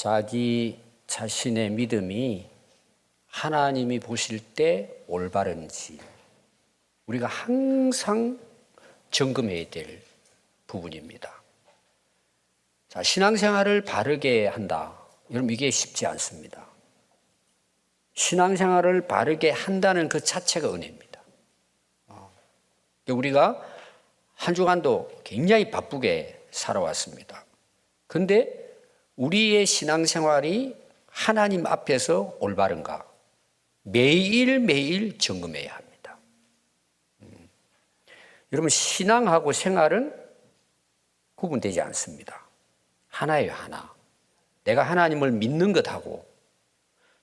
자기 자신의 믿음이 하나님이 보실 때 올바른지 우리가 항상 점검해야 될 부분입니다. 자, 신앙생활을 바르게 한다. 여러분, 이게 쉽지 않습니다. 신앙생활을 바르게 한다는 그 자체가 은혜입니다. 우리가 한 주간도 굉장히 바쁘게 살아왔습니다. 그런데 우리의 신앙생활이 하나님 앞에서 올바른가 매일매일 점검해야 합니다. 여러분, 신앙하고 생활은 구분되지 않습니다. 하나예요, 하나. 내가 하나님을 믿는 것하고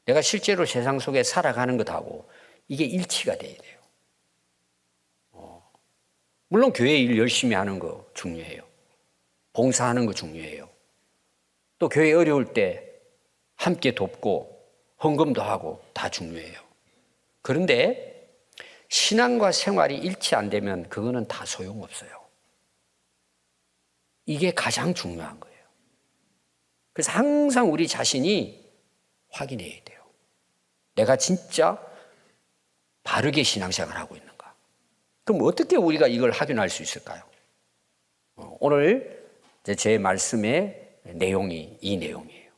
내가 실제로 세상 속에 살아가는 것하고 이게 일치가 돼야 돼요. 물론 교회 일 열심히 하는 거 중요해요. 봉사하는 거 중요해요. 또 교회 어려울 때 함께 돕고 헌금도 하고 다 중요해요. 그런데 신앙과 생활이 일치 안 되면 그거는 다 소용없어요. 이게 가장 중요한 거예요. 그래서 항상 우리 자신이 확인해야 돼요. 내가 진짜 바르게 신앙생활을 하고 있는가? 그럼 어떻게 우리가 이걸 확인할 수 있을까요? 오늘 제 말씀의 내용이 이 내용이에요.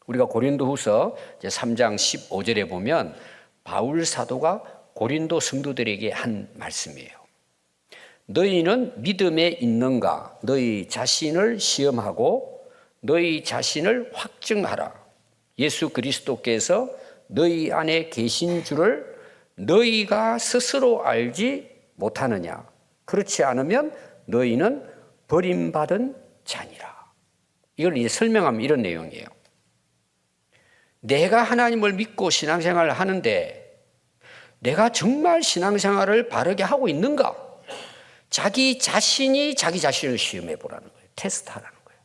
우리가 고린도후서 3장 15절에 보면 바울 사도가 고린도 성도들에게 한 말씀이에요. 너희는 믿음에 있는가? 너희 자신을 시험하고 너희 자신을 확증하라. 예수 그리스도께서 너희 안에 계신 줄을 너희가 스스로 알지 못하느냐? 그렇지 않으면 너희는 버림받은 자니라. 이걸 이제 설명하면 이런 내용이에요. 내가 하나님을 믿고 신앙생활을 하는데 내가 정말 신앙생활을 바르게 하고 있는가? 자기 자신이 자기 자신을 시험해 보라는 거예요. 테스트하라는 거예요.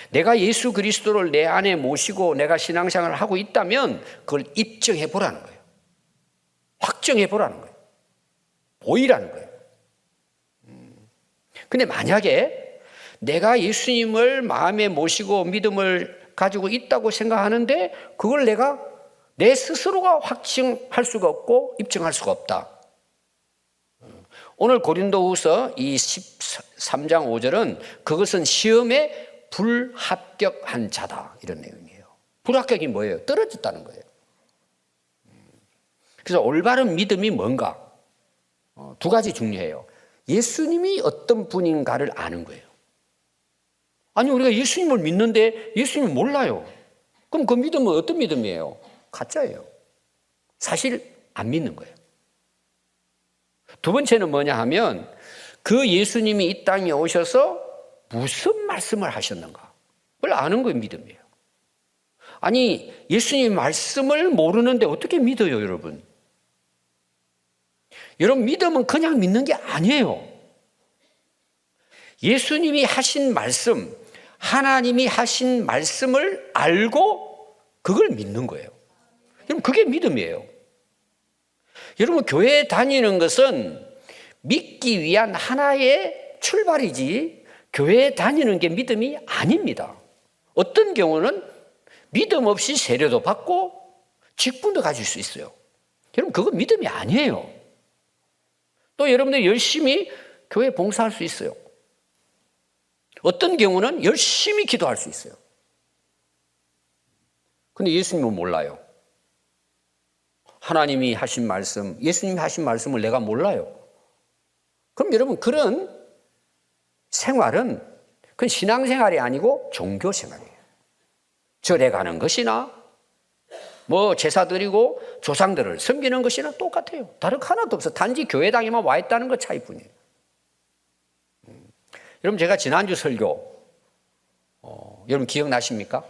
내가 예수 그리스도를 내 안에 모시고 내가 신앙생활을 하고 있다면 그걸 입증해 보라는 거예요. 확정해 보라는 거예요. 보이라는 거예요. 근데 만약에 내가 예수님을 마음에 모시고 믿음을 가지고 있다고 생각하는데 그걸 내가 내 스스로가 확증할 수가 없고 입증할 수가 없다. 오늘 고린도후서 이 13장 5절은 그것은 시험에 불합격한 자다 이런 내용이에요. 불합격이 뭐예요? 떨어졌다는 거예요. 그래서 올바른 믿음이 뭔가? 두 가지 중요해요. 예수님이 어떤 분인가를 아는 거예요. 아니, 우리가 예수님을 믿는데 예수님을 몰라요. 그럼 그 믿음은 어떤 믿음이에요? 가짜예요. 사실 안 믿는 거예요. 두 번째는 뭐냐 하면 그 예수님이 이 땅에 오셔서 무슨 말씀을 하셨는가? 그걸 아는 거예요, 믿음이에요. 아니, 예수님 말씀을 모르는데 어떻게 믿어요, 여러분? 여러분, 믿음은 그냥 믿는 게 아니에요. 예수님이 하신 말씀, 하나님이 하신 말씀을 알고 그걸 믿는 거예요. 여러분, 그게 믿음이에요. 여러분, 교회에 다니는 것은 믿기 위한 하나의 출발이지 교회에 다니는 게 믿음이 아닙니다. 어떤 경우는 믿음 없이 세례도 받고 직분도 가질 수 있어요. 여러분, 그거 믿음이 아니에요. 또 여러분들 열심히 교회 봉사할 수 있어요. 어떤 경우는 열심히 기도할 수 있어요. 근데 예수님은 몰라요. 하나님이 하신 말씀, 예수님이 하신 말씀을 내가 몰라요. 그럼 여러분, 그런 생활은 그건 신앙생활이 아니고 종교생활이에요. 절에 가는 것이나 제사 드리고 조상들을 섬기는 것이나 똑같아요. 다른 거 하나도 없어. 단지 교회 당에만 와 있다는 것 차이뿐이에요. 여러분, 제가 지난주 설교 여러분 기억나십니까?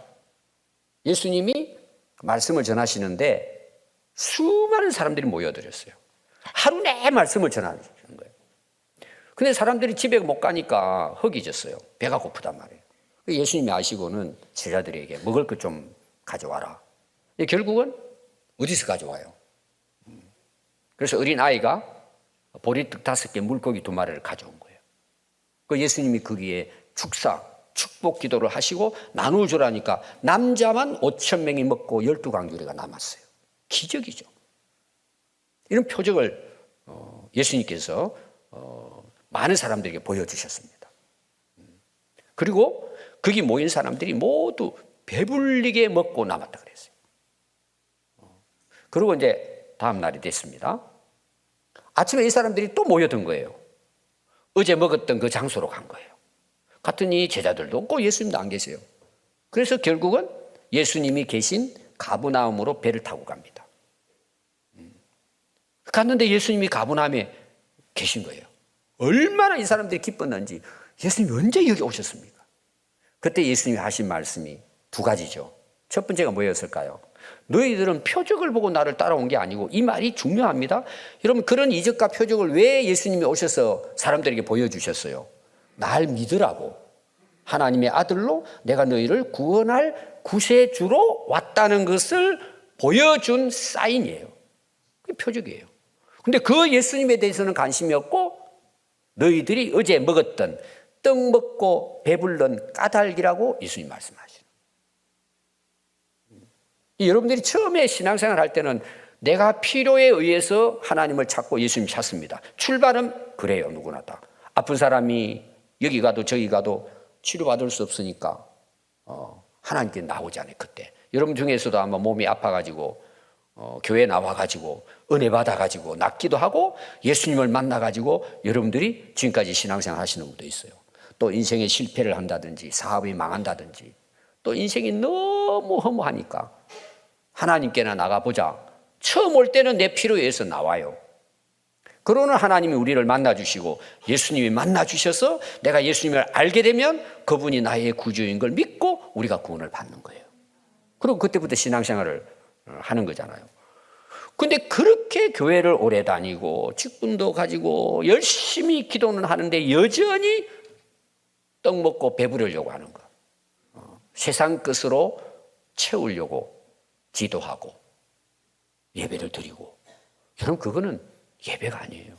예수님이 말씀을 전하시는데 수많은 사람들이 모여들었어요. 하루 내 말씀을 전하는 거예요. 근데 사람들이 집에 못 가니까 허기졌어요. 배가 고프단 말이에요. 예수님이 아시고는 제자들에게 먹을 것 좀 가져와라. 결국은 어디서 가져와요? 그래서 어린 아이가 보리떡 5개, 물고기 2마리를 가져온 거예요. 그 예수님이 거기에 축사 축복 기도를 하시고 나누어 주라니까 남자만 5천 명이 먹고 12강주리가 남았어요. 기적이죠. 이런 표적을 예수님께서 많은 사람들에게 보여주셨습니다. 그리고 거기 모인 사람들이 모두 배불리게 먹고 남았다 그랬어요. 그리고 이제 다음 날이 됐습니다. 아침에 이 사람들이 또 모여든 거예요. 어제 먹었던 그 장소로 간 거예요. 갔더니 제자들도 없고 예수님도 안 계세요. 그래서 결국은 예수님이 계신 가브나움으로 배를 타고 갑니다. 갔는데 예수님이 가브나움에 계신 거예요. 얼마나 이 사람들이 기뻤는지. 예수님이 언제 여기 오셨습니까? 그때 예수님이 하신 말씀이 두 가지죠. 첫 번째가 뭐였을까요? 너희들은 표적을 보고 나를 따라온 게 아니고, 이 말이 중요합니다. 여러분, 그런 이적과 표적을 왜 예수님이 오셔서 사람들에게 보여주셨어요? 날 믿으라고. 하나님의 아들로 내가 너희를 구원할 구세주로 왔다는 것을 보여준 사인이에요. 그게 표적이에요. 근데 그 예수님에 대해서는 관심이 없고, 너희들이 어제 먹었던 떡 먹고 배불른 까닭이라고 예수님 말씀하시죠. 여러분들이 처음에 신앙생활 할 때는 내가 필요에 의해서 하나님을 찾고 예수님 찾습니다. 출발은 그래요. 누구나 다. 아픈 사람이 여기 가도 저기 가도 치료받을 수 없으니까 하나님께 나오잖아요. 그때 여러분 중에서도 아마 몸이 아파가지고 교회 나와가지고 은혜 받아가지고 낫기도 하고 예수님을 만나가지고 여러분들이 지금까지 신앙생활 하시는 분도 있어요. 또 인생에 실패를 한다든지 사업이 망한다든지 또 인생이 너무 허무하니까 하나님께나 나가보자. 처음 올 때는 내 필요에 의해서 나와요. 그러는 하나님이 우리를 만나주시고 예수님이 만나주셔서 내가 예수님을 알게 되면 그분이 나의 구주인 걸 믿고 우리가 구원을 받는 거예요. 그리고 그때부터 신앙생활을 하는 거잖아요. 근데 그렇게 교회를 오래 다니고 직분도 가지고 열심히 기도는 하는데 여전히 떡 먹고 배부르려고 하는 거. 세상 것으로 채우려고 기도하고 예배를 드리고. 여러분, 그거는 예배가 아니에요.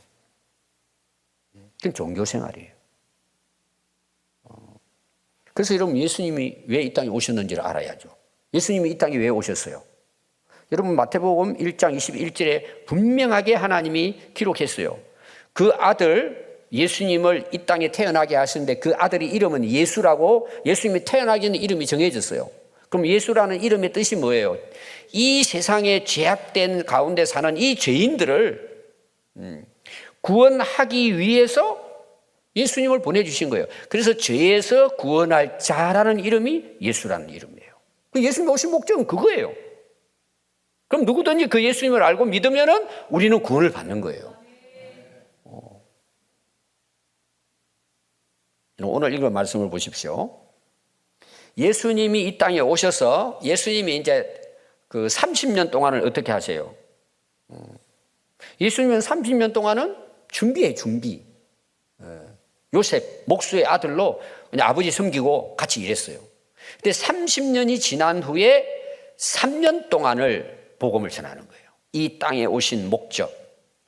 그건 종교생활이에요. 그래서 여러분, 예수님이 왜 이 땅에 오셨는지를 알아야죠. 예수님이 이 땅에 왜 오셨어요? 여러분, 마태복음 1장 21절에 분명하게 하나님이 기록했어요. 그 아들 예수님을 이 땅에 태어나게 하시는데 그 아들의 이름은 예수라고, 예수님이 태어나기 전에 이름이 정해졌어요. 그럼 예수라는 이름의 뜻이 뭐예요? 이 세상에 죄악된 가운데 사는 이 죄인들을 구원하기 위해서 예수님을 보내주신 거예요. 그래서 죄에서 구원할 자라는 이름이 예수라는 이름이에요. 예수님 오신 목적은 그거예요. 그럼 누구든지 그 예수님을 알고 믿으면은 우리는 구원을 받는 거예요. 오늘 읽은 말씀을 보십시오. 예수님이 이 땅에 오셔서 예수님이 이제 그 30년 동안을 어떻게 하세요? 예수님은 30년 동안은 준비해, 준비. 요셉, 목수의 아들로 그냥 아버지 섬기고 같이 일했어요. 근데 30년이 지난 후에 3년 동안을 복음을 전하는 거예요. 이 땅에 오신 목적,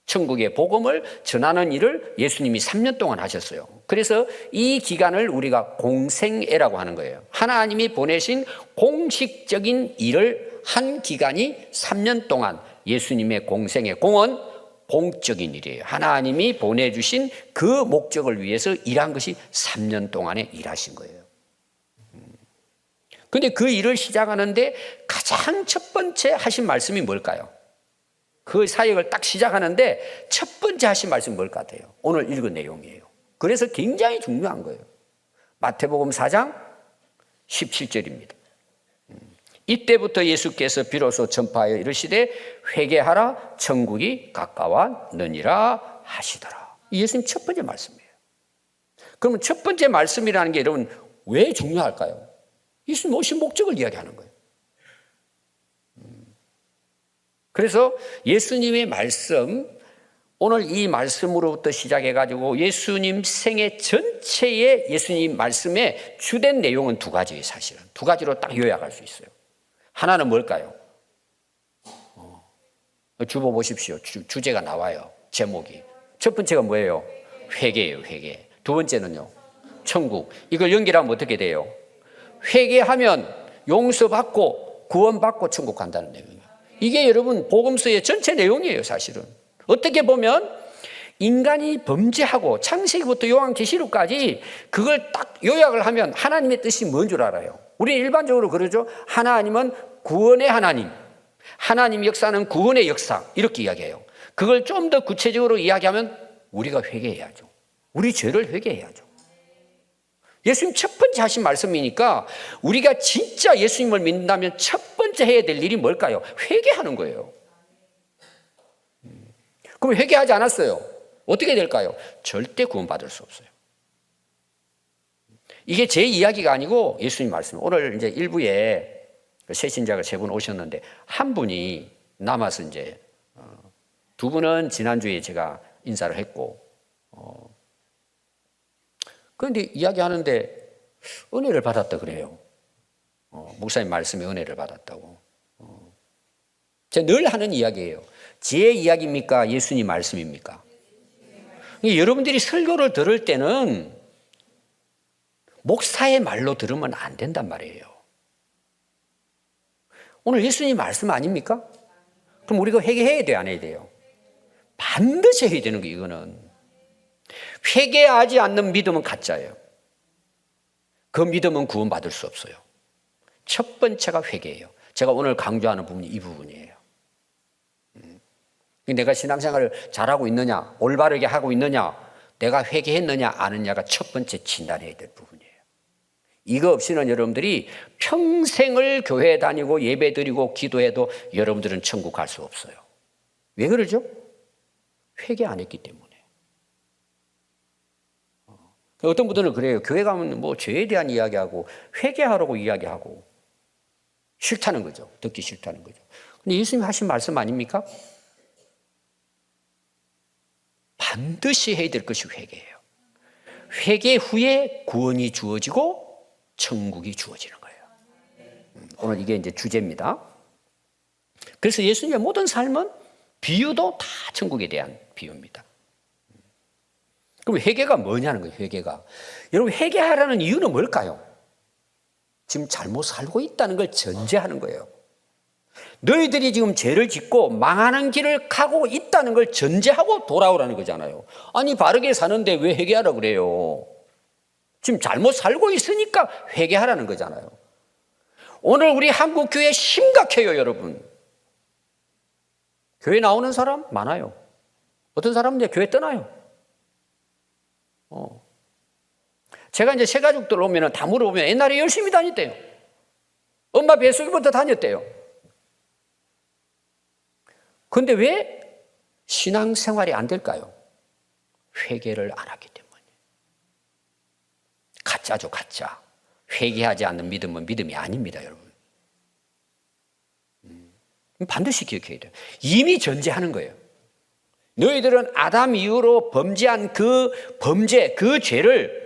천국의 복음을 전하는 일을 예수님이 3년 동안 하셨어요. 그래서 이 기간을 우리가 공생애라고 하는 거예요. 하나님이 보내신 공식적인 일을 한 기간이 3년 동안 예수님의 공생애, 공은 공적인 일이에요. 하나님이 보내주신 그 목적을 위해서 일한 것이 3년 동안에 일하신 거예요. 그런데 그 일을 시작하는데 가장 첫 번째 하신 말씀이 뭘까요? 그 사역을 딱 시작하는데 첫 번째 하신 말씀이 뭘 같아요? 오늘 읽은 내용이에요. 그래서 굉장히 중요한 거예요. 마태복음 4장 17절입니다. 이때부터 예수께서 비로소 전파하여 이르시되 회개하라 천국이 가까웠느니라 하시더라. 예수님 첫 번째 말씀이에요. 그러면 첫 번째 말씀이라는 게 여러분 왜 중요할까요? 예수님 오신 목적을 이야기하는 거예요. 그래서 예수님의 말씀, 오늘 이 말씀으로부터 시작해가지고 예수님 생애 전체의 예수님 말씀의 주된 내용은 두 가지예요. 사실은 두 가지로 딱 요약할 수 있어요. 하나는 뭘까요? 주보 보십시오. 주제가 나와요. 제목이. 첫 번째가 뭐예요? 회개예요. 회개. 두 번째는요? 천국. 이걸 연결하면 어떻게 돼요? 회개하면 용서받고 구원받고 천국 간다는 내용이에요. 이게 여러분 복음서의 전체 내용이에요. 사실은 어떻게 보면 인간이 범죄하고 창세기부터 요한계시록까지 그걸 딱 요약을 하면 하나님의 뜻이 뭔 줄 알아요? 우리 일반적으로 그러죠. 하나님은 구원의 하나님, 하나님 역사는 구원의 역사, 이렇게 이야기해요. 그걸 좀 더 구체적으로 이야기하면 우리가 회개해야죠. 우리 죄를 회개해야죠. 예수님 첫 번째 하신 말씀이니까 우리가 진짜 예수님을 믿는다면 첫 번째 해야 될 일이 뭘까요? 회개하는 거예요. 그럼 회개하지 않았어요. 어떻게 될까요? 절대 구원받을 수 없어요. 이게 제 이야기가 아니고 예수님 말씀. 오늘 이제 일부에 새신자가 3분 오셨는데 한 분이 남아서 이제 두 분은 지난주에 제가 인사를 했고 그런데 이야기하는데 은혜를 받았다 그래요. 목사님 말씀에 은혜를 받았다고. 제가 늘 하는 이야기예요. 제 이야기입니까? 예수님 말씀입니까? 여러분들이 설교를 들을 때는 목사의 말로 들으면 안 된단 말이에요. 오늘 예수님 말씀 아닙니까? 그럼 우리가 회개해야 돼요, 안 해야 돼요? 반드시 해야 되는 거예요, 이거는. 회개하지 않는 믿음은 가짜예요. 그 믿음은 구원받을 수 없어요. 첫 번째가 회개예요. 제가 오늘 강조하는 부분이 이 부분이에요. 내가 신앙생활을 잘하고 있느냐, 올바르게 하고 있느냐, 내가 회개했느냐 안 했느냐가 첫 번째 진단해야 될 부분이에요. 이거 없이는 여러분들이 평생을 교회 다니고 예배 드리고 기도해도 여러분들은 천국 갈 수 없어요. 왜 그러죠? 회개 안 했기 때문에. 어떤 분들은 그래요. 교회 가면 뭐 죄에 대한 이야기하고 회개하라고 이야기하고 싫다는 거죠. 듣기 싫다는 거죠. 근데 예수님 하신 말씀 아닙니까? 반드시 해야 될 것이 회개예요. 회개 후에 구원이 주어지고 천국이 주어지는 거예요. 오늘 이게 이제 주제입니다. 그래서 예수님의 모든 삶은 비유도 다 천국에 대한 비유입니다. 그럼 회개가 뭐냐는 거예요, 회개가. 여러분, 회개하라는 이유는 뭘까요? 지금 잘못 살고 있다는 걸 전제하는 거예요. 너희들이 지금 죄를 짓고 망하는 길을 가고 있다는 걸 전제하고 돌아오라는 거잖아요. 아니, 바르게 사는데 왜 회개하라 그래요? 지금 잘못 살고 있으니까 회개하라는 거잖아요. 오늘 우리 한국 교회 심각해요, 여러분. 교회 나오는 사람 많아요. 어떤 사람은 이제 교회 떠나요. 제가 이제 새가족들 오면 다 물어보면 옛날에 열심히 다녔대요. 엄마 뱃속부터 다녔대요. 그런데 왜 신앙생활이 안 될까요? 회개를 안 하기 때문에. 가짜죠, 가짜. 회개하지 않는 믿음은 믿음이 아닙니다, 여러분. 반드시 기억해야 돼요. 이미 전제하는 거예요. 너희들은 아담 이후로 범죄한 그 범죄, 그 죄를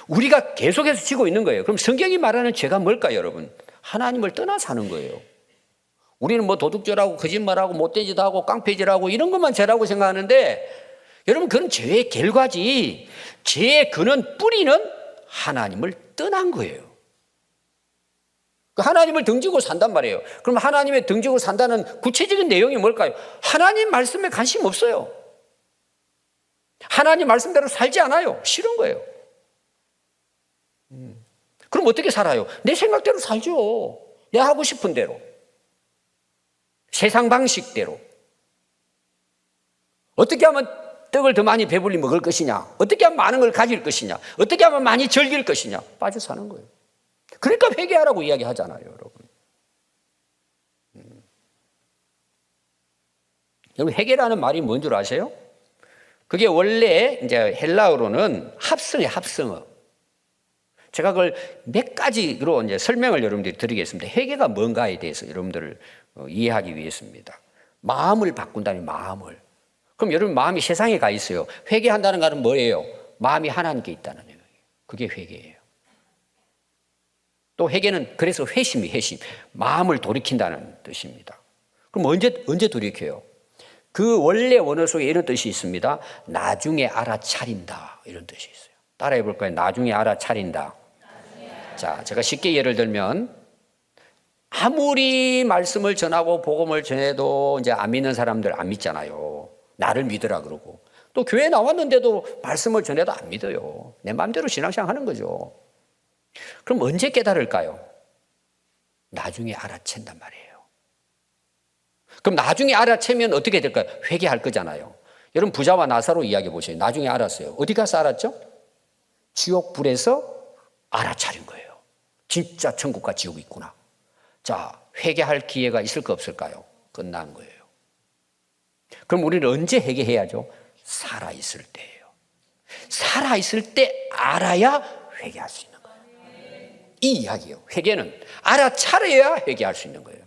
우리가 계속해서 지고 있는 거예요. 그럼 성경이 말하는 죄가 뭘까요, 여러분? 하나님을 떠나 사는 거예요. 우리는 뭐 도둑질하고 거짓말하고 못된 짓 하고 깡패질하고 이런 것만 죄라고 생각하는데 여러분, 그건 죄의 결과지. 죄의 근원 뿌리는 하나님을 떠난 거예요. 하나님을 등지고 산단 말이에요. 그럼 하나님의 등지고 산다는 구체적인 내용이 뭘까요? 하나님 말씀에 관심 없어요. 하나님 말씀대로 살지 않아요. 싫은 거예요. 그럼 어떻게 살아요? 내 생각대로 살죠. 내가 하고 싶은 대로. 세상 방식대로. 어떻게 하면 떡을 더 많이 배불리 먹을 것이냐? 어떻게 하면 많은 걸 가질 것이냐? 어떻게 하면 많이 즐길 것이냐? 빠져 사는 거예요. 그러니까 회개하라고 이야기하잖아요, 여러분. 여러분, 회개라는 말이 뭔 줄 아세요? 그게 원래 이제 헬라어로는 합성이에요, 합성어. 제가 그걸 몇 가지로 이제 설명을 여러분들이 드리겠습니다. 회개가 뭔가에 대해서 여러분들을 이해하기 위해서입니다. 마음을 바꾼다는 마음을. 그럼 여러분 마음이 세상에 가 있어요. 회개한다는 말은 뭐예요? 마음이 하나님께 있다는 거예요. 그게 회개예요. 또 회개는 그래서 회심이 회심. 마음을 돌이킨다는 뜻입니다. 그럼 언제 돌이켜요? 그 원래 원어 속에 이런 뜻이 있습니다. 나중에 알아차린다. 이런 뜻이 있어요. 따라해 볼 거예요. 나중에 알아차린다. 자, 제가 쉽게 예를 들면 아무리 말씀을 전하고 복음을 전해도 이제 안 믿는 사람들 안 믿잖아요. 나를 믿으라 그러고. 또 교회 나왔는데도 말씀을 전해도 안 믿어요. 내 마음대로 신앙생활 하는 거죠. 그럼 언제 깨달을까요? 나중에 알아챈단 말이에요. 그럼 나중에 알아채면 어떻게 될까요? 회개할 거잖아요. 여러분 부자와 나사로 이야기 보세요. 나중에 알았어요. 어디 가서 알았죠? 지옥 불에서 알아차린 거예요. 진짜 천국과 지옥이 있구나. 자, 회개할 기회가 있을까 없을까요? 끝난 거예요. 그럼 우리는 언제 회개해야죠? 살아있을 때예요. 살아있을 때 알아야 회개할 수 있는 거예요. 이 이야기예요. 회개는 알아차려야 회개할 수 있는 거예요.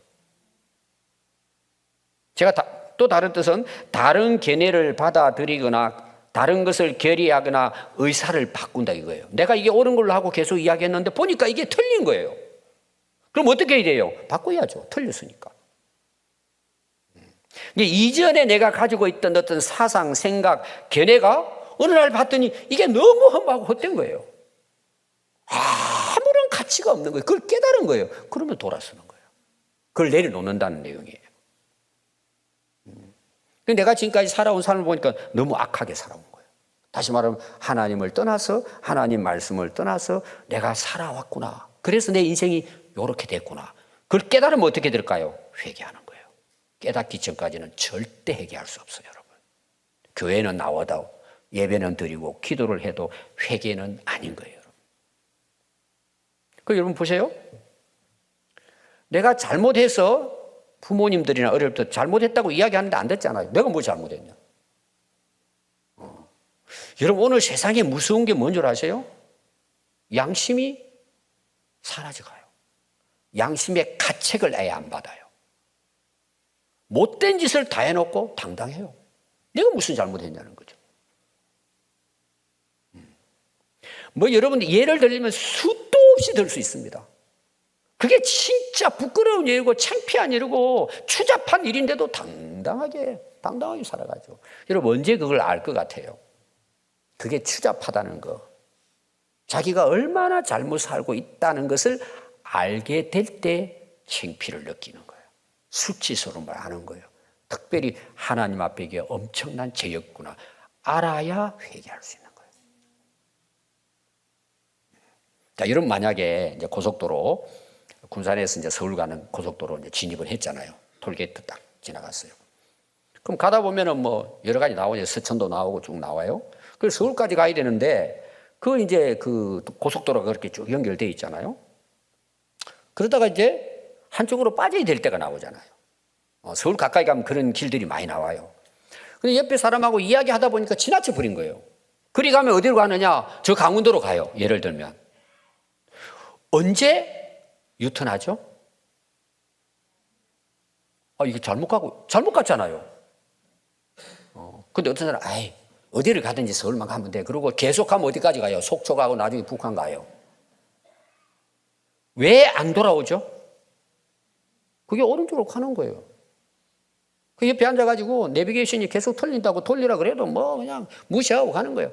제가 또 다른 뜻은 다른 견해를 받아들이거나 다른 것을 결의하거나 의사를 바꾼다 이거예요. 내가 이게 옳은 걸로 하고 계속 이야기했는데 보니까 이게 틀린 거예요. 그럼 어떻게 해야 돼요? 바꿔야죠. 틀렸으니까. 이전에 내가 가지고 있던 어떤 사상, 생각, 견해가 어느 날 봤더니 이게 너무 험하고 헛된 거예요. 아무런 가치가 없는 거예요. 그걸 깨달은 거예요. 그러면 돌아서는 거예요. 그걸 내려놓는다는 내용이에요. 내가 지금까지 살아온 삶을 보니까 너무 악하게 살아온 거예요. 다시 말하면 하나님을 떠나서 하나님 말씀을 떠나서 내가 살아왔구나. 그래서 내 인생이 이렇게 됐구나. 그걸 깨달으면 어떻게 될까요? 회개하는 거예요. 깨닫기 전까지는 절대 회개할 수 없어요, 여러분. 교회는 나와도 예배는 드리고 기도를 해도 회개는 아닌 거예요, 여러분. 여러분 보세요. 내가 잘못해서 부모님들이나 어릴 때 잘못했다고 이야기하는데 안 됐잖아요. 내가 뭐 잘못했냐? 여러분 오늘 세상에 무서운 게 뭔 줄 아세요? 양심이 사라져가요. 양심의 가책을 아예 안 받아요. 못된 짓을 다 해놓고 당당해요. 내가 무슨 잘못했냐는 거죠. 여러분 예를 들면 수도 없이 들 수 있습니다. 그게 진짜 부끄러운 일이고 창피한 일이고 추잡한 일인데도 당당하게 살아가죠. 여러분 언제 그걸 알 것 같아요? 그게 추잡하다는 거. 자기가 얼마나 잘못 살고 있다는 것을 알게 될 때 창피를 느끼는 거예요. 수치스러움을 아는 거예요. 특별히 하나님 앞에 이게 엄청난 죄였구나. 알아야 회개할 수 있는 거예요. 자, 여러분 만약에 이제 고속도로 군산에서 이제 서울 가는 고속도로 이제 진입을 했잖아요. 톨게이트 딱 지나갔어요. 그럼 가다 보면은 여러 가지 나오죠. 서천도 나오고 쭉 나와요. 그래서 서울까지 가야 되는데 이제 그 고속도로가 그렇게 쭉 연결되어 있잖아요. 그러다가 이제 한쪽으로 빠져야 될 때가 나오잖아요. 서울 가까이 가면 그런 길들이 많이 나와요. 근데 옆에 사람하고 이야기하다 보니까 지나쳐 버린 거예요. 그리 가면 어디로 가느냐? 저 강원도로 가요. 예를 들면. 언제 유턴하죠? 이거 잘못 갔잖아요. 근데 어떤 사람, 어디를 가든지 서울만 가면 돼. 그리고 계속 가면 어디까지 가요? 속초 가고 나중에 북한 가요. 왜 안 돌아오죠? 그게 오른쪽으로 가는 거예요. 그 옆에 앉아가지고 내비게이션이 계속 틀린다고 돌리라 그래도 그냥 무시하고 가는 거예요.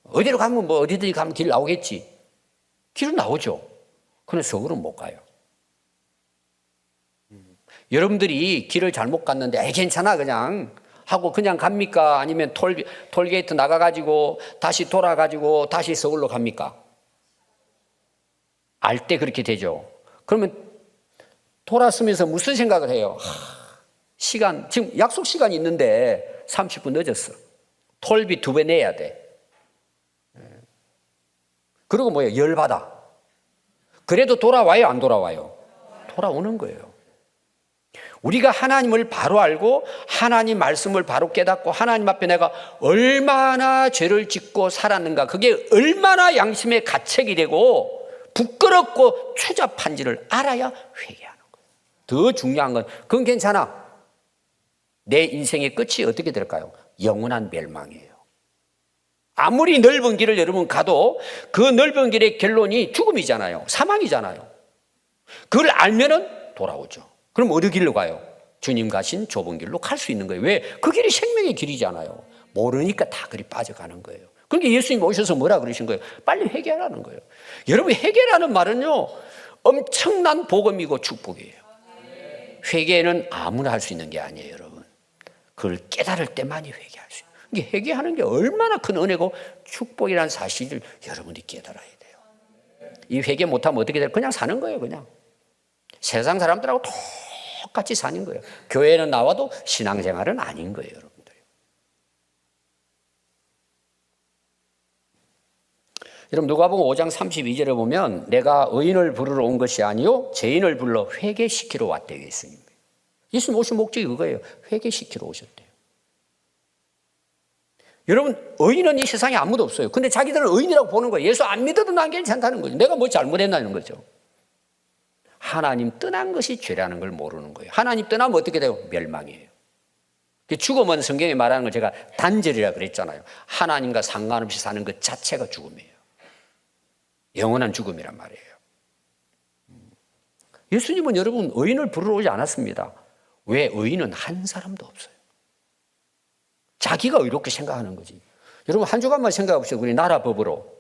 어디로 가면 어디든지 가면 길 나오겠지. 길은 나오죠. 그런데 서울은 못 가요. 여러분들이 길을 잘못 갔는데 괜찮아 그냥 하고 그냥 갑니까? 아니면 톨게이트 나가가지고 다시 돌아가지고 다시 서울로 갑니까? 알 때 그렇게 되죠. 그러면 돌아서면서 무슨 생각을 해요? 지금 약속 시간이 있는데 30분 늦었어. 톨비 2배 내야 돼. 그리고 열받아. 그래도 돌아와요, 안 돌아와요? 돌아오는 거예요. 우리가 하나님을 바로 알고 하나님 말씀을 바로 깨닫고 하나님 앞에 내가 얼마나 죄를 짓고 살았는가, 그게 얼마나 양심의 가책이 되고 부끄럽고 추잡한지를 알아야 회개하는 거예요. 더 중요한 건 그건 괜찮아. 내 인생의 끝이 어떻게 될까요? 영원한 멸망이에요. 아무리 넓은 길을 여러분 가도 그 넓은 길의 결론이 죽음이잖아요. 사망이잖아요. 그걸 알면은 돌아오죠. 그럼 어디 길로 가요? 주님 가신 좁은 길로 갈 수 있는 거예요. 왜? 그 길이 생명의 길이잖아요. 모르니까 다 그리 빠져가는 거예요. 그러니까 예수님 오셔서 뭐라 그러신 거예요? 빨리 회개하라는 거예요. 여러분, 회개라는 말은요, 엄청난 복음이고 축복이에요. 회개는 아무나 할 수 있는 게 아니에요, 여러분. 그걸 깨달을 때만이 회개할 수 있어요. 이게 회개하는 게 얼마나 큰 은혜고 축복이라는 사실을 여러분이 깨달아야 돼요. 이 회개 못하면 어떻게 돼요? 그냥 사는 거예요, 그냥. 세상 사람들하고 똑같이 사는 거예요. 교회는 나와도 신앙생활은 아닌 거예요, 여러분들. 여러분, 누가복음 5장 32절에 보면 내가 의인을 부르러 온 것이 아니요 죄인을 불러 회개시키러 왔대요, 예수님. 예수님 오신 목적이 그거예요. 회개시키러 오셨대요. 여러분, 의인은 이 세상에 아무도 없어요. 근데 자기들은 의인이라고 보는 거예요. 예수 안 믿어도 난 괜찮다는 거죠. 내가 뭐 잘못했나는 거죠. 하나님 떠난 것이 죄라는 걸 모르는 거예요. 하나님 떠나면 어떻게 돼요? 멸망이에요. 죽음은 성경에 말하는 걸 제가 단절이라 그랬잖아요. 하나님과 상관없이 사는 것 자체가 죽음이에요. 영원한 죽음이란 말이에요. 예수님은 여러분 의인을 부르러 오지 않았습니다. 왜? 의인은 한 사람도 없어요. 자기가 의롭게 생각하는 거지. 여러분, 한 주간만 생각해 보세요. 우리 나라 법으로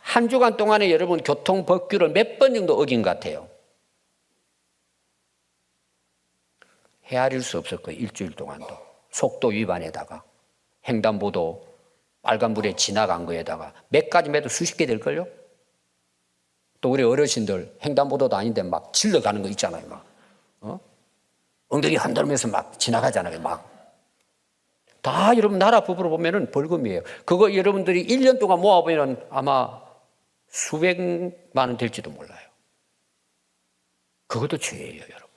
한 주간 동안에 여러분 교통 법규를 몇 번 정도 어긴 것 같아요? 헤아릴 수 없을 거예요. 일주일 동안도. 속도 위반에다가 횡단보도 빨간불에 지나간 거에다가 몇 가지 매도 수십 개 될걸요? 또 우리 어르신들 횡단보도도 아닌데 막 질러가는 거 있잖아요. 막 엉덩이 흔들면서 막 지나가잖아요. 막 다 여러분 나라 법으로 보면은 벌금이에요. 그거 여러분들이 1년 동안 모아보면 아마 수백만 원 될지도 몰라요. 그것도 죄예요, 여러분.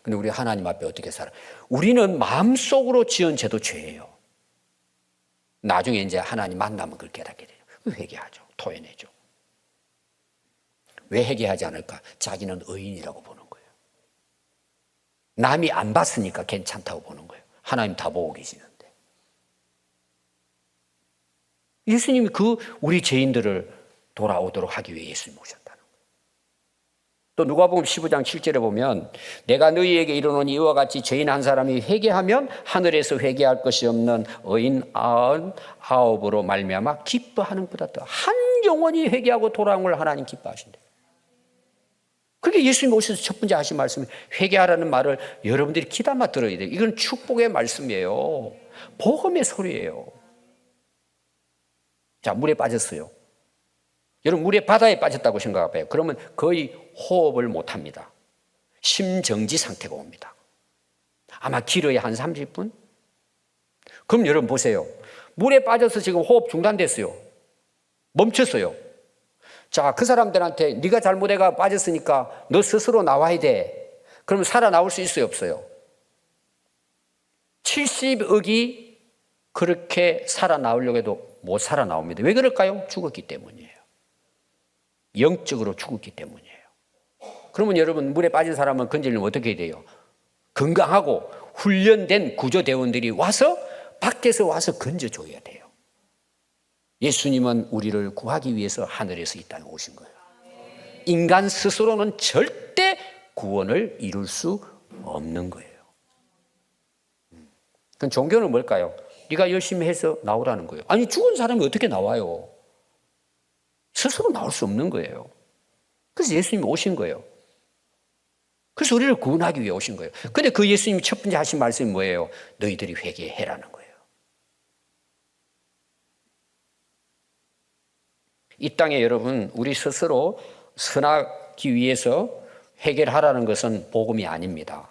근데 우리 하나님 앞에 어떻게 살아? 우리는 마음속으로 지은 죄도 죄예요. 나중에 이제 하나님 만나면 그걸 깨닫게 돼요. 회개하죠. 토해내죠. 왜 회개하지 않을까? 자기는 의인이라고 보는 거예요. 남이 안 봤으니까 괜찮다고 보는 거예요. 하나님 다 보고 계시는데. 예수님이 우리 죄인들을 돌아오도록 하기 위해 예수님이 오셨다는 거예요. 또 누가복음 15장 7절에 보면 내가 너희에게 이르노니 이와 같이 죄인 한 사람이 회개하면 하늘에서 회개할 것이 없는 의인 99으로 말미암아 기뻐하는 것보다 더 한 영혼이 회개하고 돌아온 걸 하나님 기뻐하신대요. 그게 예수님이 오셔서 첫 번째 하신 말씀이 회개하라는 말을 여러분들이 귀담아 들어야 돼요. 이건 축복의 말씀이에요. 복음의 소리예요. 자, 물에 빠졌어요. 여러분, 물에 바다에 빠졌다고 생각해봐요. 그러면 거의 호흡을 못합니다. 심정지 상태가 옵니다. 아마 길어야 한 30분? 그럼 여러분 보세요. 물에 빠져서 지금 호흡 중단됐어요. 멈췄어요. 자, 그 사람들한테 네가 잘못해가 빠졌으니까 너 스스로 나와야 돼. 그러면 살아나올 수 있어요, 없어요? 70억이 그렇게 살아나오려고 해도 못 살아나옵니다. 왜 그럴까요? 죽었기 때문이에요. 영적으로 죽었기 때문이에요. 그러면 여러분, 물에 빠진 사람은 건지려면 어떻게 해야 돼요? 건강하고 훈련된 구조대원들이 와서 밖에서 와서 건져줘야 돼요. 예수님은 우리를 구하기 위해서 하늘에서 이 땅에 오신 거예요. 인간 스스로는 절대 구원을 이룰 수 없는 거예요. 그럼 종교는 뭘까요? 네가 열심히 해서 나오라는 거예요. 아니, 죽은 사람이 어떻게 나와요? 스스로 나올 수 없는 거예요. 그래서 예수님이 오신 거예요. 그래서 우리를 구원하기 위해 오신 거예요. 근데 그 예수님이 첫 번째 하신 말씀이 뭐예요? 너희들이 회개해라는 거예요. 이 땅에 여러분, 우리 스스로 선하기 위해서 회개하라는 것은 복음이 아닙니다.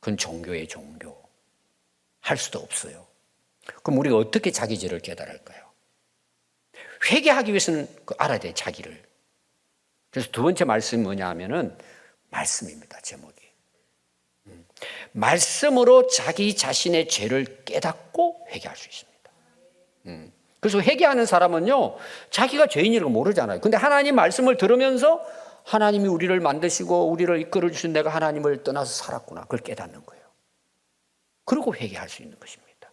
그건 종교의 종교. 할 수도 없어요. 그럼 우리가 어떻게 자기 죄를 깨달을까요? 회개하기 위해서는 알아야 돼요, 자기를. 그래서 두 번째 말씀이 뭐냐 하면은 말씀입니다, 제목이. 말씀으로 자기 자신의 죄를 깨닫고 회개할 수 있습니다. 그래서 회개하는 사람은요, 자기가 죄인이라고 모르잖아요. 근데 하나님 말씀을 들으면서 하나님이 우리를 만드시고 우리를 이끌어 주신 내가 하나님을 떠나서 살았구나. 그걸 깨닫는 거예요. 그리고 회개할 수 있는 것입니다.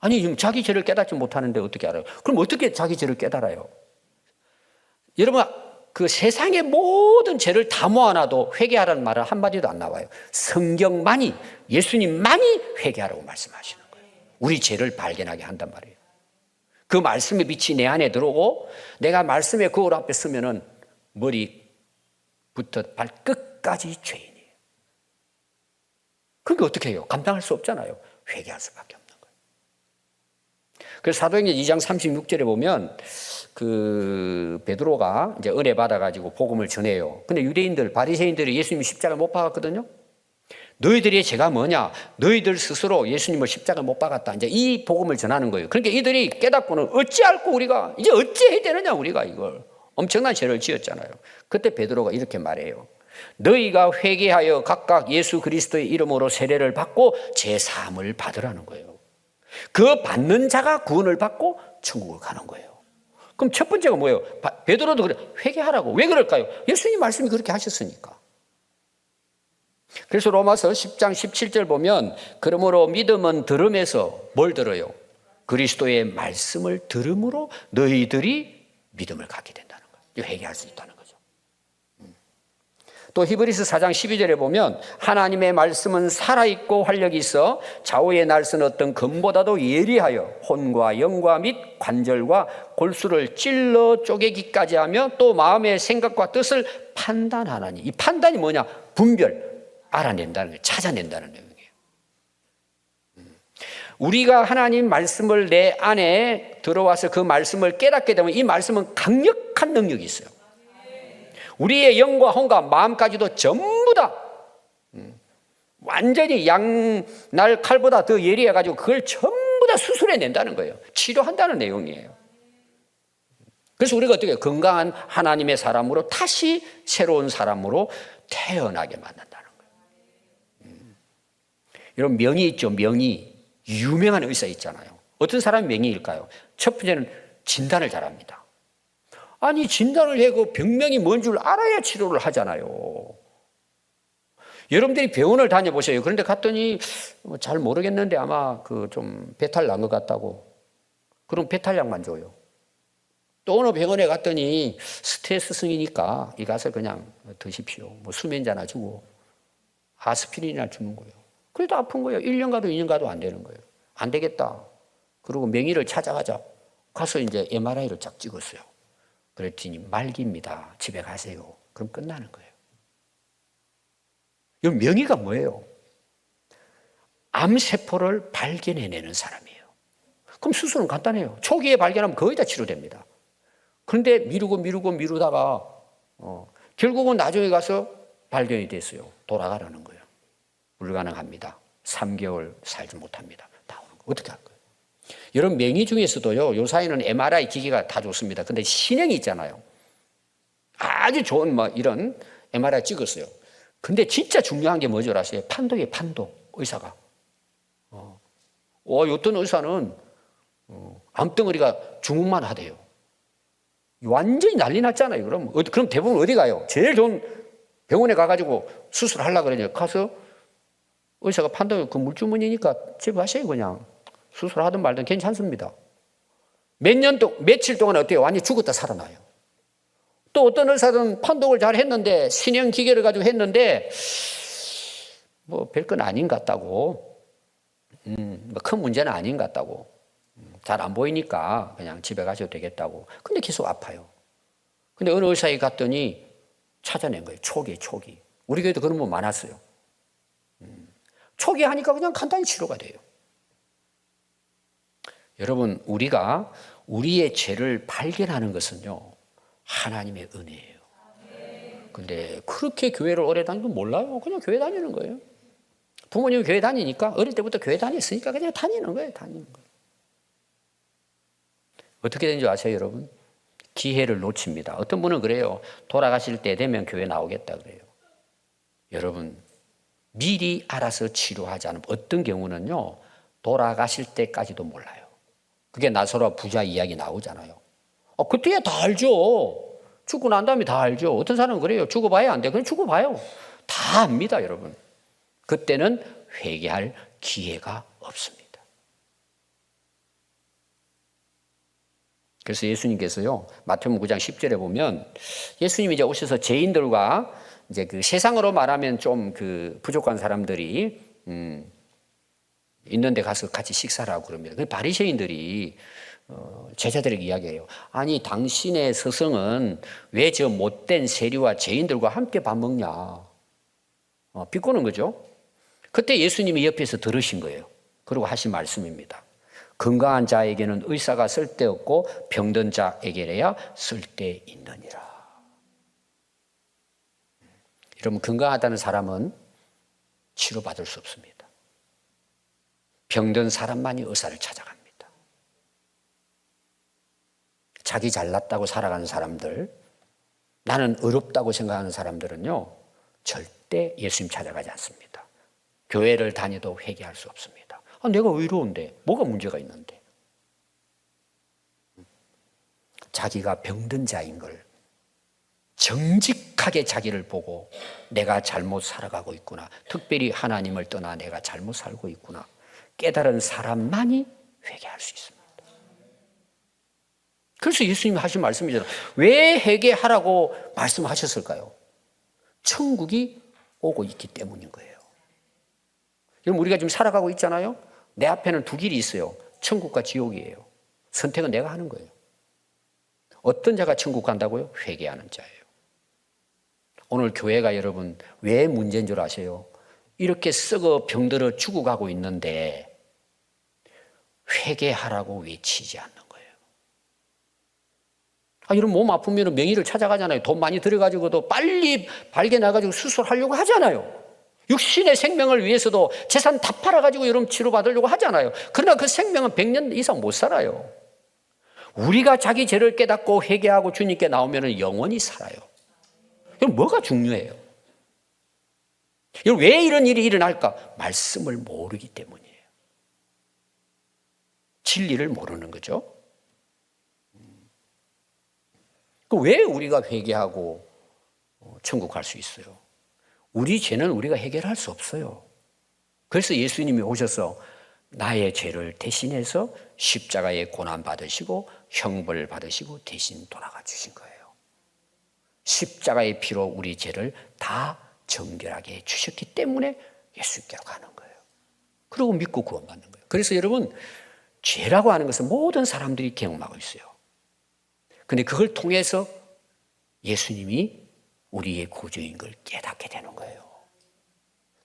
아니, 지금 자기 죄를 깨닫지 못하는데 어떻게 알아요? 그럼 어떻게 자기 죄를 깨달아요? 여러분, 그 세상의 모든 죄를 다 모아놔도 회개하라는 말은 한마디도 안 나와요. 성경만이, 예수님만이 회개하라고 말씀하시는 거예요. 우리 죄를 발견하게 한단 말이에요. 그 말씀의 빛이 내 안에 들어오고 내가 말씀의 거울 앞에 서면은 머리부터 발끝까지 죄인이에요. 그러니까 어떻게 해요? 감당할 수 없잖아요. 회개할 수밖에 없는 거예요. 그래서 사도행전 2장 36절에 보면 그 베드로가 이제 은혜 받아가지고 복음을 전해요. 근데 유대인들, 바리새인들이 예수님 십자가 못 박았거든요. 너희들의 죄가 뭐냐? 너희들 스스로 예수님을 십자가 못 박았다. 이제 이 복음을 전하는 거예요. 그러니까 이들이 깨닫고는 어찌 알고 우리가 이제 어찌 해야 되느냐 우리가 이걸 엄청난 죄를 지었잖아요. 그때 베드로가 이렇게 말해요. 너희가 회개하여 각각 예수 그리스도의 이름으로 세례를 받고 제 사함을 받으라는 거예요. 그 받는 자가 구원을 받고 천국을 가는 거예요. 그럼 첫 번째가 뭐예요? 베드로도 그래 회개하라고. 왜 그럴까요? 예수님 말씀이 그렇게 하셨으니까. 그래서 로마서 10장 17절 보면 그러므로 믿음은 들음에서 뭘 들어요? 그리스도의 말씀을 들음으로 너희들이 믿음을 갖게 된다는 거예요. 회개할 수 있다는 거죠. 또 히브리서 4장 12절에 보면 하나님의 말씀은 살아있고 활력이 있어 좌우의 날선 어떤 검보다도 예리하여 혼과 영과 및 관절과 골수를 찔러 쪼개기까지 하며 또 마음의 생각과 뜻을 판단하나니. 이 판단이 뭐냐? 분별, 알아낸다는 거예요. 찾아낸다는 내용이에요. 우리가 하나님 말씀을 내 안에 들어와서 그 말씀을 깨닫게 되면 이 말씀은 강력한 능력이 있어요. 우리의 영과 혼과 마음까지도 전부 다 완전히 양날 칼보다 더 예리해가지고 그걸 전부 다 수술해낸다는 거예요. 치료한다는 내용이에요. 그래서 우리가 어떻게 건강한 하나님의 사람으로 다시 새로운 사람으로 태어나게 만든다는 거예요. 여러분 명의 있죠. 명의. 유명한 의사 있잖아요. 어떤 사람이 명의일까요? 첫 번째는 진단을 잘합니다. 아니 진단을 하고 병명이 뭔 줄 알아야 치료를 하잖아요. 여러분들이 병원을 다녀보세요. 그런데 갔더니 잘 모르겠는데 아마 그 좀 배탈 난 것 같다고. 그럼 배탈약만 줘요. 또 어느 병원에 갔더니 스트레스성이니까 이 가서 그냥 드십시오. 뭐 수면제나 주고 아스피린이나 주는 거예요. 그래도 아픈 거예요. 1년 가도 2년 가도 안 되는 거예요. 안 되겠다. 그리고 명의를 찾아가자. 가서 이제 MRI를 쫙 찍었어요. 그랬더니 말기입니다. 집에 가세요. 그럼 끝나는 거예요. 이 명의가 뭐예요? 암세포를 발견해내는 사람이에요. 그럼 수술은 간단해요. 초기에 발견하면 거의 다 치료됩니다. 그런데 미루다가 결국은 나중에 가서 발견이 됐어요. 돌아가라는 거예요. 불가능합니다. 3개월 살지 못합니다. 다 오는 거예요. 어떻게 할 거예요? 여러분 명의 중에서도요. 요사이는 MRI 기기가 다 좋습니다. 근데 신형이 있잖아요. 아주 좋은 이런 MRI 찍었어요. 근데 진짜 중요한 게 뭔지 아세요? 판독이에요. 판독. 의사가. 어떤 의사는 암덩어리가 주먹만 하대요. 완전히 난리 났잖아요. 그럼 대부분 어디 가요? 제일 좋은 병원에 가가지고 수술하려고 그러냐. 가서 의사가 판독, 그 물주머니니까 집에 가세요. 그냥. 수술하든 말든 괜찮습니다. 며칠 동안 어때요? 완전히 죽었다 살아나요. 또 어떤 의사는 판독을 잘 했는데, 신형 기계를 가지고 했는데, 별건 아닌 것 같다고. 큰 문제는 아닌 것 같다고. 잘 안 보이니까 그냥 집에 가셔도 되겠다고. 근데 계속 아파요. 근데 어느 의사에 갔더니 찾아낸 거예요. 초기. 우리 교회도 그런 분 많았어요. 초기 하니까 그냥 간단히 치료가 돼요. 여러분, 우리가 우리의 죄를 발견하는 것은요, 하나님의 은혜예요. 근데 그렇게 교회를 오래 다니면 몰라요. 그냥 교회 다니는 거예요. 부모님이 교회 다니니까, 어릴 때부터 교회 다녔으니까 그냥 다니는 거예요. 어떻게 되는지 아세요, 여러분? 기회를 놓칩니다. 어떤 분은 그래요. 돌아가실 때 되면 교회 나오겠다 그래요. 여러분, 미리 알아서 치료하지 않으면 어떤 경우는요, 돌아가실 때까지도 몰라요. 그게 나사로와 부자 이야기 나오잖아요. 그때야 다 알죠. 죽고 난 다음에 다 알죠. 어떤 사람은 그래요. 죽어봐야 안 돼. 그냥 죽어봐요. 다 압니다, 여러분. 그때는 회개할 기회가 없습니다. 그래서 예수님께서요, 마태복음 9장 10절에 보면 예수님이 이제 오셔서 죄인들과 이제 그 세상으로 말하면 좀 그 부족한 사람들이 있는데 가서 같이 식사를 하고 그럽니다. 그 바리새인들이 제자들에게 이야기해요. 아니 당신의 스승은 왜 저 못된 세리와 죄인들과 함께 밥 먹냐. 비꼬는 거죠. 그때 예수님이 옆에서 들으신 거예요. 그리고 하신 말씀입니다. 건강한 자에게는 의사가 쓸데없고 병든 자에게야 쓸데있느니라. 여러분, 건강하다는 사람은 치료받을 수 없습니다. 병든 사람만이 의사를 찾아갑니다. 자기 잘났다고 살아가는 사람들, 나는 어렵다고 생각하는 사람들은요, 절대 예수님 찾아가지 않습니다. 교회를 다녀도 회개할 수 없습니다. 내가 의로운데 뭐가 문제가 있는데. 자기가 병든 자인 걸 정직하게 자기를 보고 내가 잘못 살아가고 있구나. 특별히 하나님을 떠나 내가 잘못 살고 있구나. 깨달은 사람만이 회개할 수 있습니다. 그래서 예수님이 하신 말씀이잖아요. 왜 회개하라고 말씀하셨을까요? 천국이 오고 있기 때문인 거예요. 여러분, 우리가 지금 살아가고 있잖아요. 내 앞에는 두 길이 있어요. 천국과 지옥이에요. 선택은 내가 하는 거예요. 어떤 자가 천국 간다고요? 회개하는 자예요. 오늘 교회가 여러분 왜 문제인 줄 아세요? 이렇게 썩어 병들어 죽어가고 있는데 회개하라고 외치지 않는 거예요. 여러분 몸 아프면 명의를 찾아가잖아요. 돈 많이 들여가지고도 빨리 발견해가지고 수술하려고 하잖아요. 육신의 생명을 위해서도 재산 다 팔아가지고 여러분 치료받으려고 하잖아요. 그러나 그 생명은 100년 이상 못 살아요. 우리가 자기 죄를 깨닫고 회개하고 주님께 나오면 영원히 살아요. 그럼 뭐가 중요해요? 왜 이런 일이 일어날까? 말씀을 모르기 때문이에요. 진리를 모르는 거죠. 왜 우리가 회개하고 천국 갈 수 있어요? 우리 죄는 우리가 해결할 수 없어요. 그래서 예수님이 오셔서 나의 죄를 대신해서 십자가에 고난 받으시고 형벌 받으시고 대신 돌아가 주신 거예요. 십자가의 피로 우리 죄를 다 정결하게 해 주셨기 때문에 예수께로 가는 거예요. 그리고 믿고 구원받는 거예요. 그래서 여러분, 죄라고 하는 것은 모든 사람들이 경험하고 있어요. 근데 그걸 통해서 예수님이 우리의 구주인 걸 깨닫게 되는 거예요.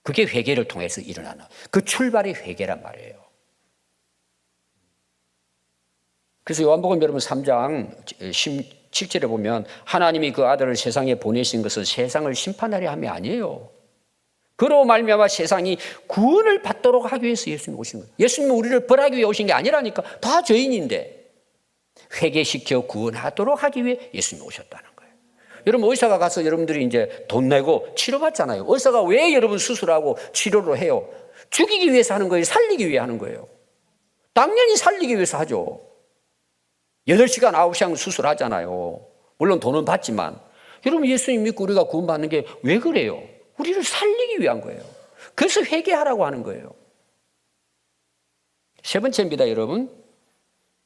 그게 회개를 통해서 일어나는, 그 출발이 회개란 말이에요. 그래서 요한복음 여러분 3장 17절에 보면 하나님이 그 아들을 세상에 보내신 것은 세상을 심판하려 함이 아니에요. 그로 말미암아 세상이 구원을 받도록 하기 위해서 예수님이 오신 거예요. 예수님은 우리를 벌하기 위해 오신 게 아니라니까. 다 죄인인데 회개시켜 구원하도록 하기 위해 예수님이 오셨다는 거예요. 여러분, 의사가 가서 여러분들이 이제 돈 내고 치료받잖아요. 의사가 왜 여러분 수술하고 치료를 해요? 죽이기 위해서 하는 거예요? 살리기 위해 하는 거예요? 당연히 살리기 위해서 하죠. 8시간, 9시간 수술하잖아요. 물론 돈은 받지만. 여러분, 예수님 믿고 우리가 구원받는 게 왜 그래요? 우리를 살리기 위한 거예요. 그래서 회개하라고 하는 거예요. 세 번째입니다, 여러분.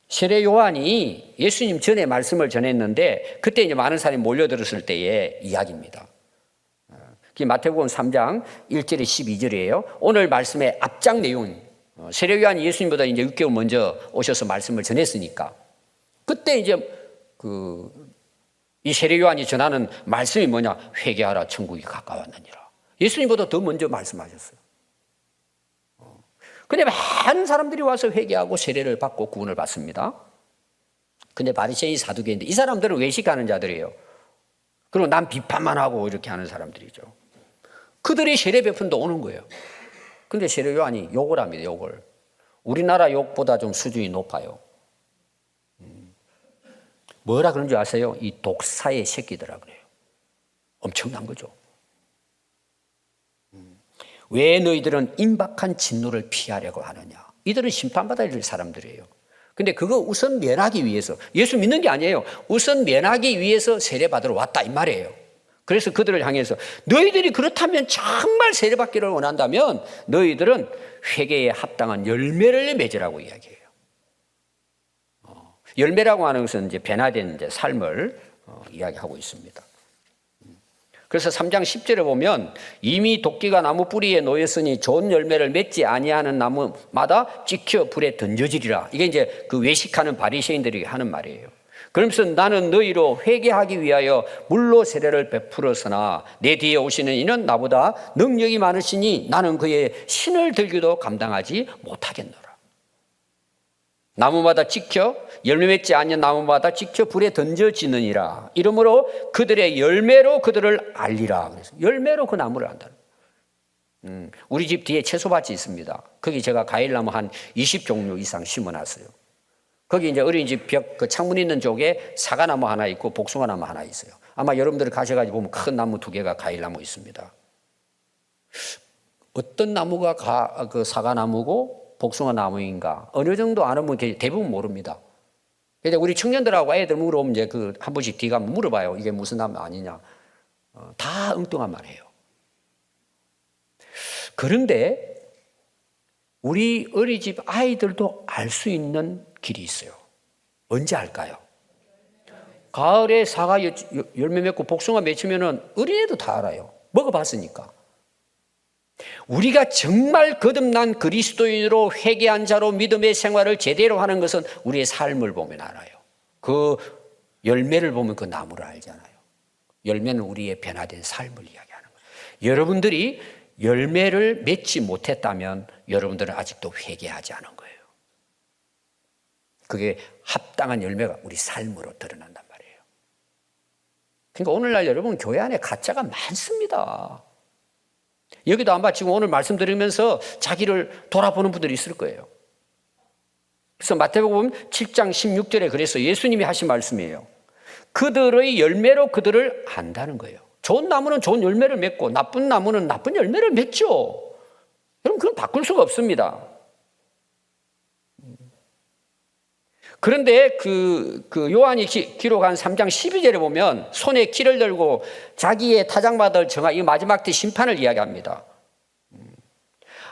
세례 요한이 예수님 전에 말씀을 전했는데 그때 이제 많은 사람이 몰려들었을 때의 이야기입니다. 마태복음 3장 1절에 12절이에요. 오늘 말씀의 앞장 내용. 세례 요한이 예수님보다 이제 6개월 먼저 오셔서 말씀을 전했으니까 그때 이제 이 세례 요한이 전하는 말씀이 뭐냐? 회개하라, 천국이 가까웠느니라. 예수님보다 더 먼저 말씀하셨어요. 근데 많은 사람들이 와서 회개하고 세례를 받고 구원을 받습니다. 근데 바리새인 사두개인데 이 사람들은 외식하는 자들이에요. 그리고 난 비판만 하고 이렇게 하는 사람들이죠. 그들이 세례 베푼도 오는 거예요. 근데 세례 요한이 욕을 합니다. 욕을. 우리나라 욕보다 좀 수준이 높아요. 뭐라 그런 줄 아세요? 이 독사의 새끼들아 그래요. 엄청난 거죠. 왜 너희들은 임박한 진노를 피하려고 하느냐? 이들은 심판받아야 될 사람들이에요. 근데 그거 우선 면하기 위해서, 예수 믿는 게 아니에요. 우선 면하기 위해서 세례받으러 왔다 이 말이에요. 그래서 그들을 향해서 너희들이 그렇다면 정말 세례받기를 원한다면 너희들은 회개에 합당한 열매를 맺으라고 이야기해요. 열매라고 하는 것은 이제 변화된 이제 삶을 이야기하고 있습니다. 그래서 3장 10절에 보면 이미 도끼가 나무 뿌리에 놓였으니 좋은 열매를 맺지 아니하는 나무마다 찍혀 불에 던져지리라. 이게 이제 그 외식하는 바리새인들이 하는 말이에요. 그러면서 나는 너희로 회개하기 위하여 물로 세례를 베풀었으나 내 뒤에 오시는 이는 나보다 능력이 많으시니 나는 그의 신을 들기도 감당하지 못하겠노라. 나무마다 찍혀 열매 맺지 않는 나무마다 찍혀 불에 던져지느니라. 이러므로 그들의 열매로 그들을 알리라. 그래서 열매로 그 나무를 안다. 우리 집 뒤에 채소밭이 있습니다. 거기 제가 과일나무 한 20종류 이상 심어놨어요. 거기 이제 어린이집 벽 그 창문 있는 쪽에 사과나무 하나 있고 복숭아나무 하나 있어요. 아마 여러분들이 가셔가지고 보면 큰 나무 2개가 과일나무 있습니다. 어떤 나무가 그 사과나무고 복숭아 나무인가 어느 정도 아는 대부분 모릅니다. 근데 우리 청년들하고 애들 물어보면 이제 그 한 번씩 뒤가 물어봐요. 이게 무슨 나무 아니냐. 다 엉뚱한 말이에요. 그런데 우리 어린이집 아이들도 알 수 있는 길이 있어요. 언제 알까요? 가을에 사과 열매 맺고 복숭아 맺히면은 어린애도 다 알아요. 먹어봤으니까. 우리가 정말 거듭난 그리스도인으로 회개한 자로 믿음의 생활을 제대로 하는 것은 우리의 삶을 보면 알아요. 그 열매를 보면 그 나무를 알잖아요. 열매는 우리의 변화된 삶을 이야기하는 거예요. 여러분들이 열매를 맺지 못했다면 여러분들은 아직도 회개하지 않은 거예요. 그게 합당한 열매가 우리 삶으로 드러난단 말이에요. 그러니까 오늘날 여러분 교회 안에 가짜가 많습니다. 여기도 아마 지금 오늘 말씀드리면서 자기를 돌아보는 분들이 있을 거예요. 그래서 마태복음 7장 16절에 그래서 예수님이 하신 말씀이에요. 그들의 열매로 그들을 안다는 거예요. 좋은 나무는 좋은 열매를 맺고 나쁜 나무는 나쁜 열매를 맺죠. 여러분 그건 바꿀 수가 없습니다. 그런데 그 요한이 기록한 3장 12절에 보면 손에 키를 들고 자기의 타작마다를 정하 이 마지막 때 심판을 이야기합니다.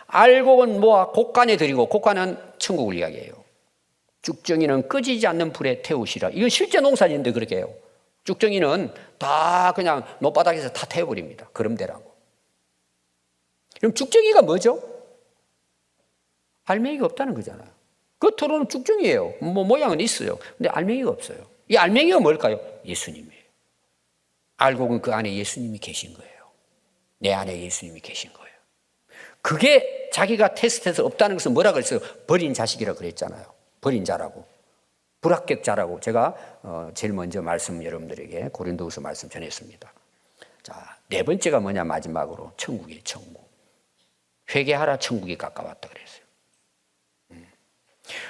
알곡은 모아 곡간에 들이고 곡간은 천국을 이야기해요. 쭉정이는 꺼지지 않는 불에 태우시라. 이건 실제 농사인데 그렇게 해요. 쭉정이는 다 그냥 논바닥에서 다 태워버립니다. 그럼대라고. 그럼 쭉정이가 뭐죠? 알맹이가 없다는 거잖아요. 겉으로는 쭉정이에요. 모양은 있어요. 근데 알맹이가 없어요. 이 알맹이가 뭘까요? 예수님이에요. 알곡은 그 안에 예수님이 계신 거예요. 내 안에 예수님이 계신 거예요. 그게 자기가 테스트해서 없다는 것은 뭐라 그랬어요? 버린 자식이라고 그랬잖아요. 버린 자라고. 불합격자라고 제가 제일 먼저 말씀 여러분들에게 고린도후서 말씀 전했습니다. 자, 4번째가 뭐냐 마지막으로 천국이에요. 천국. 회개하라 천국이 가까웠다 그랬어요.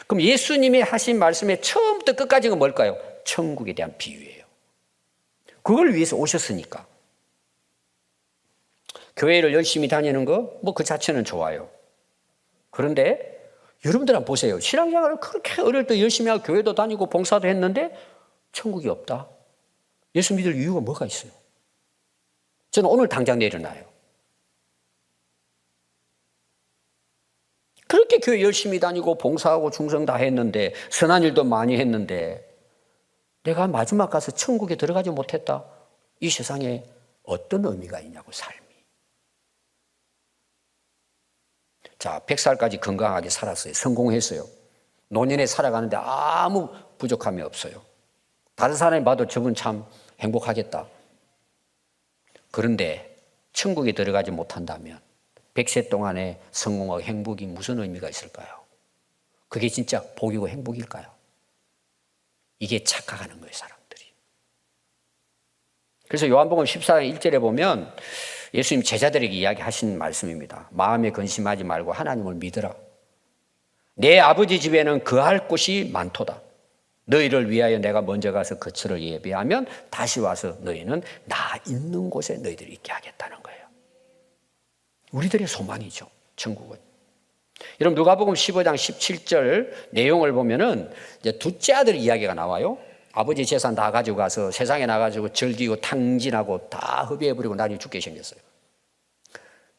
그럼 예수님이 하신 말씀의 처음부터 끝까지가 뭘까요? 천국에 대한 비유예요. 그걸 위해서 오셨으니까. 교회를 열심히 다니는 거 뭐 그 자체는 좋아요. 그런데 여러분들 한번 보세요. 신앙생활을 그렇게 어릴 때 열심히 하고 교회도 다니고 봉사도 했는데 천국이 없다. 예수 믿을 이유가 뭐가 있어요? 저는 오늘 당장 내려놔요. 그렇게 교회 열심히 다니고 봉사하고 충성 다 했는데 선한 일도 많이 했는데 내가 마지막 가서 천국에 들어가지 못했다. 이 세상에 어떤 의미가 있냐고 삶이. 자, 100살까지 건강하게 살았어요. 성공했어요. 노년에 살아가는데 아무 부족함이 없어요. 다른 사람이 봐도 저분 참 행복하겠다. 그런데 천국에 들어가지 못한다면 100세 동안의 성공하고 행복이 무슨 의미가 있을까요? 그게 진짜 복이고 행복일까요? 이게 착각하는 거예요, 사람들이. 그래서 요한복음 14장 1절에 보면 예수님 제자들에게 이야기하신 말씀입니다. 마음에 근심하지 말고 하나님을 믿으라. 내 아버지 집에는 거할 곳이 많도다. 너희를 위하여 내가 먼저 가서 거처를 예비하면 다시 와서 너희는 나 있는 곳에 너희들이 있게 하겠다는 거예요. 우리들의 소망이죠, 천국은. 여러분 누가복음 15장 17절 내용을 보면은 이제 둘째 아들 이야기가 나와요. 아버지 재산 다 가지고 가서 세상에 나가지고 즐기고 탕진하고 다 허비해버리고 나중에 죽게 생겼어요.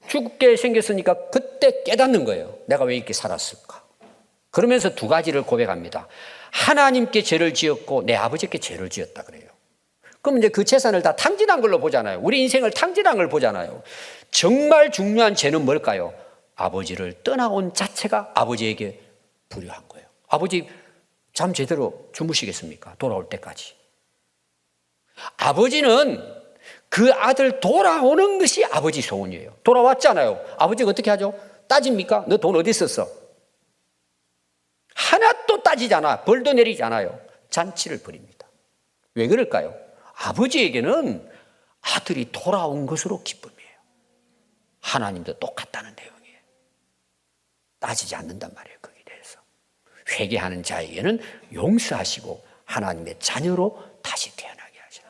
죽게 생겼으니까 그때 깨닫는 거예요. 내가 왜 이렇게 살았을까? 그러면서 2가지를 고백합니다. 하나님께 죄를 지었고 내 아버지께 죄를 지었다 그래요. 그럼 이제 그 재산을 다 탕진한 걸로 보잖아요. 우리 인생을 탕진한 걸 보잖아요. 정말 중요한 죄는 뭘까요? 아버지를 떠나온 자체가 아버지에게 불효한 거예요. 아버지 잠 제대로 주무시겠습니까? 돌아올 때까지. 아버지는 그 아들 돌아오는 것이 아버지 소원이에요. 돌아왔잖아요. 아버지가 어떻게 하죠? 따집니까? 너 돈 어디 있었어? 하나도 따지잖아. 벌도 내리잖아요. 잔치를 벌입니다. 왜 그럴까요? 아버지에게는 아들이 돌아온 것으로 기쁨이에요. 하나님도 똑같다는 내용이에요. 따지지 않는단 말이에요. 거기에 대해서. 회개하는 자에게는 용서하시고 하나님의 자녀로 다시 태어나게 하시라.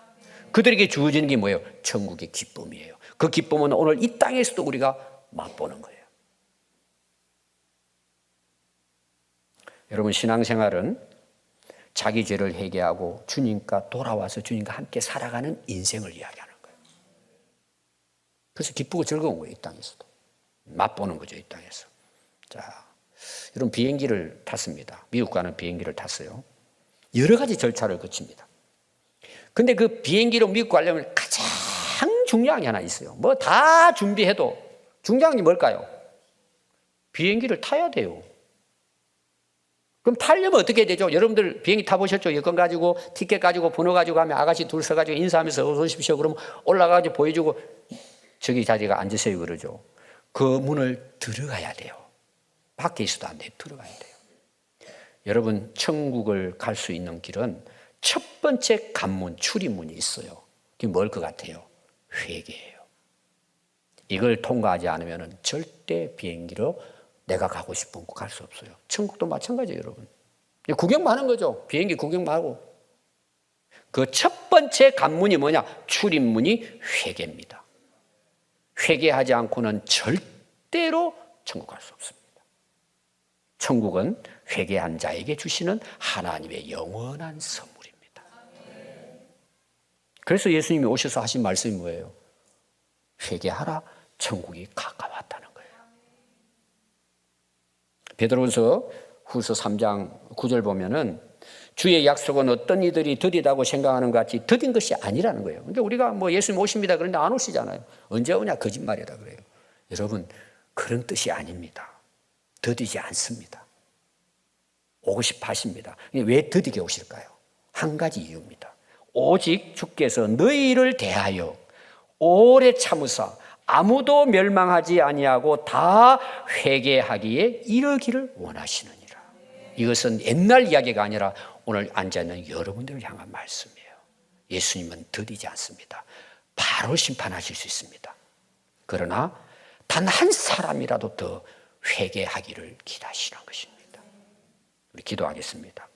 그들에게 주어지는 게 뭐예요? 천국의 기쁨이에요. 그 기쁨은 오늘 이 땅에서도 우리가 맛보는 거예요. 여러분, 신앙생활은 자기 죄를 회개하고 주님과 돌아와서 주님과 함께 살아가는 인생을 이야기하는 거예요. 그래서 기쁘고 즐거운 거예요. 이 땅에서도. 맛보는 거죠. 이 땅에서. 자, 여러분, 비행기를 탔습니다. 미국 가는 비행기를 탔어요. 여러 가지 절차를 거칩니다. 근데 그 비행기로 미국 가려면 가장 중요한 게 하나 있어요. 뭐 다 준비해도 중요한 게 뭘까요? 비행기를 타야 돼요. 그럼 타려면 어떻게 해야 되죠? 여러분들 비행기 타보셨죠? 여권 가지고 티켓 가지고 번호 가지고 하면 아가씨 둘 서가지고 인사하면서 어서 오십시오. 그러면 올라가가지고 보여주고 저기 자리가 앉으세요 그러죠. 그 문을 들어가야 돼요. 밖에 있어도 안 돼요. 들어가야 돼요. 여러분, 천국을 갈 수 있는 길은 첫 번째 관문, 출입문이 있어요. 그게 뭘 것 같아요? 회개예요. 이걸 통과하지 않으면 절대 비행기로 내가 가고 싶은 곳 갈 수 없어요. 천국도 마찬가지예요, 여러분. 구경만 하는 거죠. 비행기 구경만 하고. 그 첫 번째 관문이 뭐냐? 출입문이 회개입니다. 회개하지 않고는 절대로 천국 갈 수 없습니다. 천국은 회개한 자에게 주시는 하나님의 영원한 선물입니다. 그래서 예수님이 오셔서 하신 말씀이 뭐예요? 회개하라, 천국이 가까웠다는 거예요. 베드로전서 후서 3장 9절 보면은 주의 약속은 어떤 이들이 더디다고 생각하는 것 같이 더딘 것이 아니라는 거예요. 그러니까 우리가 뭐 예수님 오십니다 그런데 안 오시잖아요. 언제 오냐? 거짓말이다 그래요. 여러분, 그런 뜻이 아닙니다. 더디지 않습니다. 오고 싶어 하십니다. 왜 더디게 오실까요? 한 가지 이유입니다. 오직 주께서 너희를 대하여 오래 참으사 아무도 멸망하지 아니하고 다 회개하기에 이르기를 원하시느니라. 이것은 옛날 이야기가 아니라 오늘 앉아있는 여러분들을 향한 말씀이에요. 예수님은 더디지 않습니다. 바로 심판하실 수 있습니다. 그러나 단 한 사람이라도 더 회개하기를 기다리시는 것입니다. 우리 기도하겠습니다.